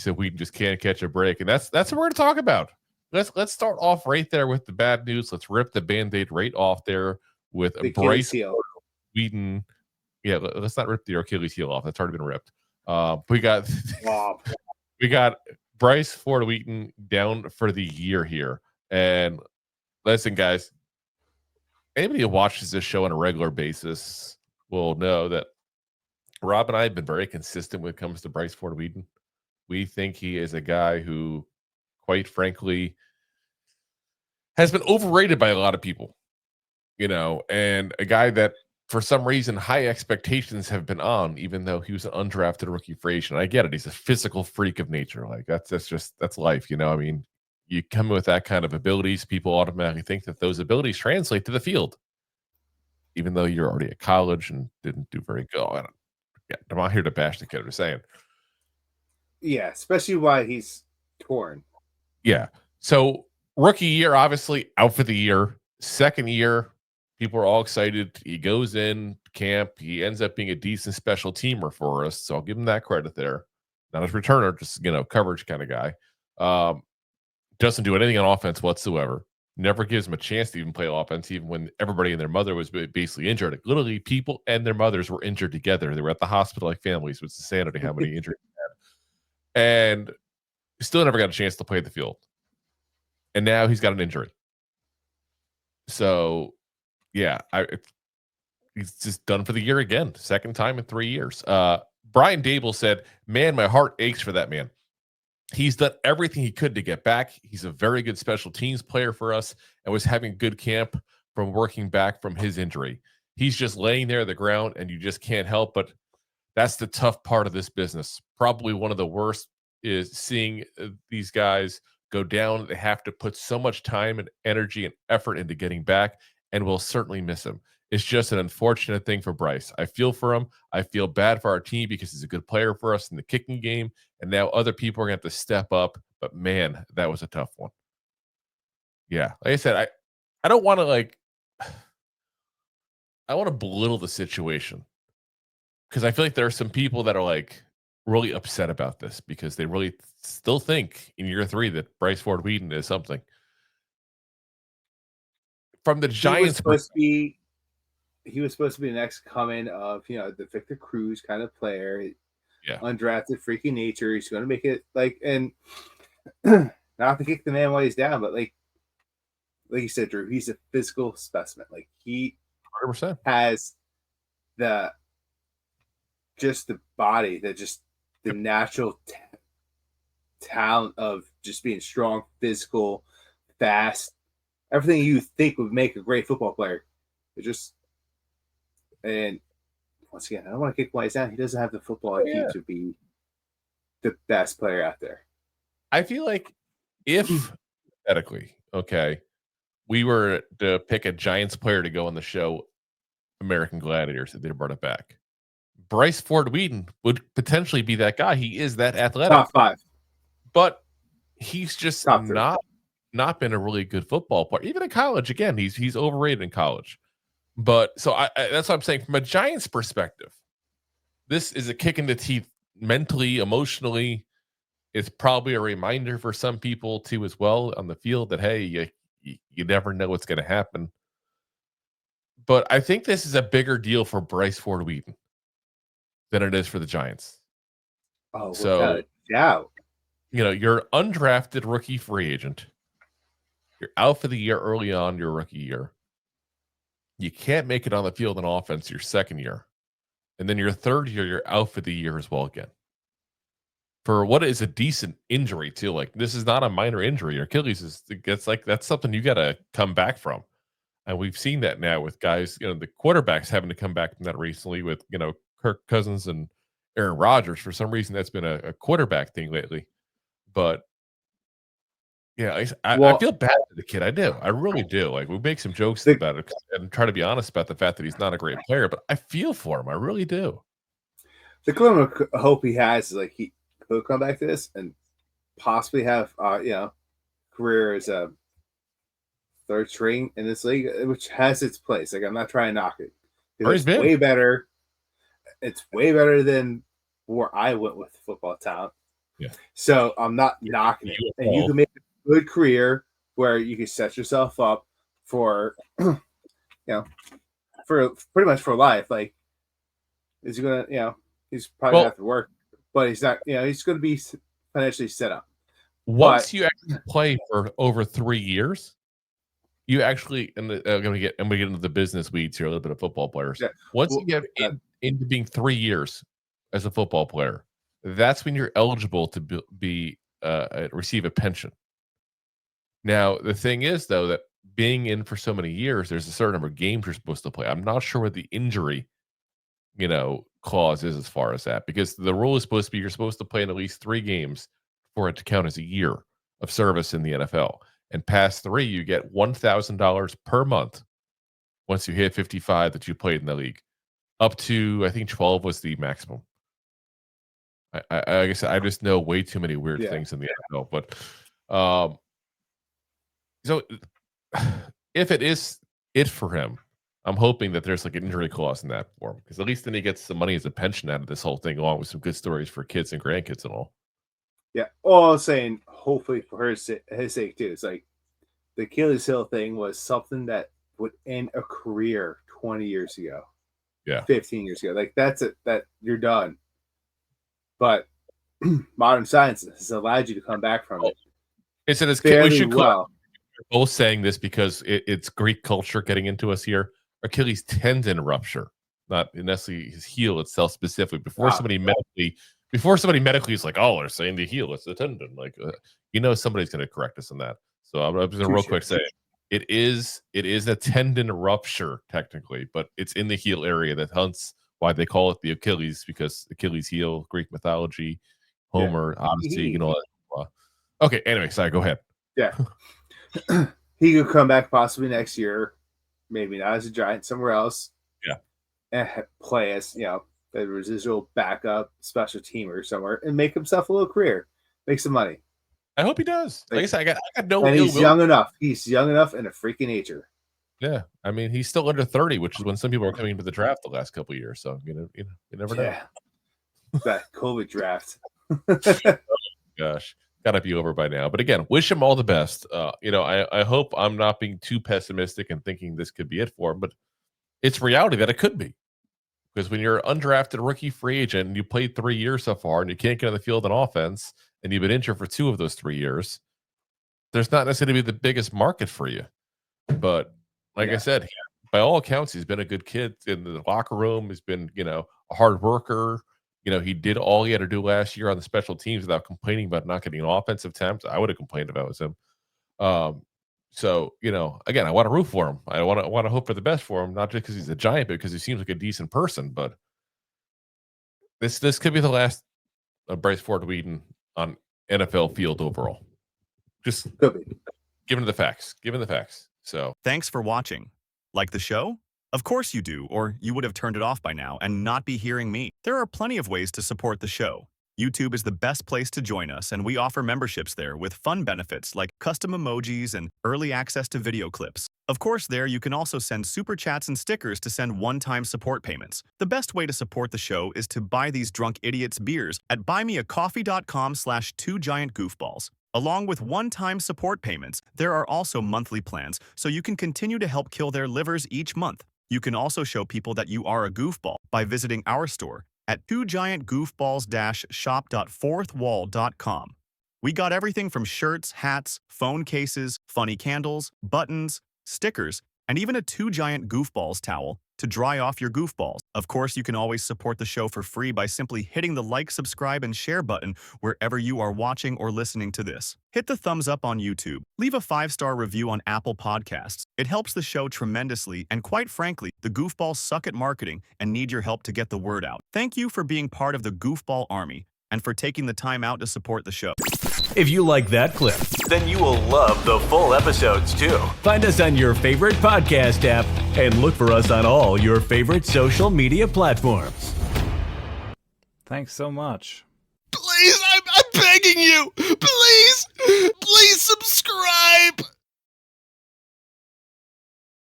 said Wheaton just can't catch a break, and that's what we're going to talk about. Let's start off right there with the bad news. Let's rip the Band-Aid right off there with The Bryce heel. Wheaton. Yeah, let's not rip the Achilles heel off. That's already been ripped. We got Bryce Ford-Wheaton down for the year here. And listen, guys, anybody who watches this show on a regular basis will know that Rob and I have been very consistent when it comes to Bryce Ford-Wheaton. We think he is a guy who, quite frankly, has been overrated by a lot of people, and a guy that for some reason high expectations have been on, even though he was an undrafted rookie free agent. I get it. He's a physical freak of nature. Like that's life, I mean, you come with that kind of abilities, people automatically think that those abilities translate to the field, even though you're already at college and didn't do very good. I'm not here to bash the kid. I'm saying. Yeah, especially why he's torn. Yeah. So rookie year, obviously out for the year. Second year, people are all excited. He goes in camp. He ends up being a decent special teamer for us. So I'll give him that credit there. Not as returner, just, coverage kind of guy. Doesn't do anything on offense whatsoever. Never gives him a chance to even play offense, even when everybody and their mother was basically injured. Like, literally, people and their mothers were injured together. They were at the hospital like families. It's insanity how many injuries he had. And still never got a chance to play the field. And now he's got an injury. So, yeah, he's just done for the year again. Second time in 3 years. Brian Dable said, "Man, my heart aches for that man. He's done everything he could to get back. He's a very good special teams player for us and was having good camp from working back from his injury. He's just laying there on the ground, and you just can't help but that's the tough part of this business. Probably one of the worst is seeing these guys go down. They have to put so much time and energy and effort into getting back, and we'll certainly miss him. It's just an unfortunate thing for Bryce. I feel for him. I feel bad for our team because he's a good player for us in the kicking game, and now other people are going to have to step up. But, man, that was a tough one." Yeah, like I said, I don't want to, I want to belittle the situation because I feel like there are some people that are, really upset about this because they really still think in year 3 that Bryce Ford-Wheaton is something. From the Giants, he was supposed to be the next coming of the Victor Cruz kind of player. Yeah. Undrafted, freaky nature. He's going to make it and not to kick the man while he's down, but like you said, Drew, he's a physical specimen. Like he 100% has the body, the natural talent of just being strong, physical, fast, everything you think would make a great football player. And once again, I don't want to kick Wise down. He doesn't have the football IQ to be the best player out there. I feel like if, hypothetically, we were to pick a Giants player to go on the show, American Gladiators, if they brought it back, Bryce Ford-Wheaton would potentially be that guy. He is that athletic. Top 5. But he's just not been a really good football player. Even in college, again, he's overrated in college. But so that's what I'm saying. From a Giants perspective, this is a kick in the teeth mentally, emotionally. It's probably a reminder for some people too as well on the field that, hey, you never know what's going to happen. But I think this is a bigger deal for Bryce Ford-Wheaton than it is for the Giants. Oh, so without a doubt. You're undrafted rookie free agent. You're out for the year early on your rookie year. You can't make it on the field in offense your second year. And then your third year, you're out for the year as well again. For what is a decent injury, too. Like, this is not a minor injury. Your Achilles that's something you got to come back from. And we've seen that now with guys, the quarterbacks having to come back from that recently with, Kirk Cousins and Aaron Rodgers. For some reason, that's been a quarterback thing lately. But, yeah, I feel bad for the kid. I do. I really do. Like, we make some jokes about it and try to be honest about the fact that he's not a great player, but I feel for him. I really do. The glimmer of hope he has is he'll come back to this and possibly have career as a third string in this league, which has its place. I'm not trying to knock it. It's way better. It's way better than where I went with football talent. Yeah. So I'm not knocking it. And you can make a good career where you can set yourself up for, for pretty much for life. Like, is he going to, he's probably going to have to work, but he's not, he's going to be financially set up. Once you actually play for over 3 years, you actually, and I'm going to get into the business weeds here, a little bit of football players. Yeah. Once you get into being 3 years as a football player, that's when you're eligible to receive a pension. Now, the thing is, though, that being in for so many years, there's a certain number of games you're supposed to play. I'm not sure what the injury, clause is as far as that, because the rule is supposed to be you're supposed to play in at least 3 games for it to count as a year of service in the NFL. And past 3, you get $1,000 per month once you hit 55 that you played in the league. Up to, I think 12 was the maximum. I guess I just know way too many weird things in the NFL. But so if it is it for him, I'm hoping that there's like an injury clause in that for him, because at least then he gets some money as a pension out of this whole thing, along with some good stories for kids and grandkids and all. Yeah. All I'm saying, hopefully for his sake too, it's like the Achilles heel thing was something that would end a career 20 years ago. Yeah. 15 years ago. Like, that's it. That you're done. But modern science has allowed you to come back from it. It's an fairly well. We're both saying this because it's Greek culture getting into us here. Achilles tendon rupture, not necessarily his heel itself specifically. Before somebody medically is like, oh, they're saying the heel, it's the tendon. Like, somebody's going to correct us on that. So I'm just going to real quick say it is a tendon rupture technically, but it's in the heel area. That hence why they call it the Achilles, because Achilles heel, Greek mythology, Homer, Odyssey, Okay, anyway, sorry, go ahead. Yeah. He could come back possibly next year, maybe not as a Giant, somewhere else. Yeah. And play as, a residual backup special teamer somewhere and make himself a little career. Make some money. I hope he does. Like I said, I got no. And he's young enough. He's young enough and a freaking nature. Yeah, I mean, he's still under 30, which is when some people are coming into the draft the last couple of years. So you never know. Yeah, that COVID draft. Gosh, gotta be over by now. But again, wish him all the best. I hope I'm not being too pessimistic and thinking this could be it for him, but it's reality that it could be. Because when you're an undrafted rookie free agent and you played 3 years so far and you can't get on the field on offense and you've been injured for 2 of those 3 years, there's not necessarily the biggest market for you. But like I said, by all accounts, he's been a good kid in the locker room. He's been, a hard worker. He did all he had to do last year on the special teams without complaining about not getting an offensive attempt. I would have complained if I was him. So, again, I want to root for him. I want to hope for the best for him, not just because he's a Giant, but because he seems like a decent person. But this could be the last of Bryce Ford-Wheaton on NFL field overall. Just given the facts. So thanks for watching. Like the show? Of course you do, or you would have turned it off by now and not be hearing me. There are plenty of ways to support the show. YouTube is the best place to join us, and we offer memberships there with fun benefits like custom emojis and early access to video clips. Of course, there you can also send super chats and stickers to send one-time support payments. The best way to support the show is to buy these drunk idiots beers at buymeacoffee.com/2giantgoofballs. Along with one-time support payments, there are also monthly plans, so you can continue to help kill their livers each month. You can also show people that you are a goofball by visiting our store at 2giantgoofballs-shop.fourthwall.com. We got everything from shirts, hats, phone cases, funny candles, buttons, stickers, and even a 2 Giant Goofballs towel to dry off your goofballs. Of course, you can always support the show for free by simply hitting the like, subscribe, and share button wherever you are watching or listening to this. Hit the thumbs up on YouTube. Leave a 5-star review on Apple Podcasts. It helps the show tremendously, and quite frankly, the Goofballs suck at marketing and need your help to get the word out. Thank you for being part of the Goofball Army and for taking the time out to support the show. If you like that clip, then you will love the full episodes too. Find us on your favorite podcast app and look for us on all your favorite social media platforms. Thanks so much. Please, I'm begging you. Please subscribe.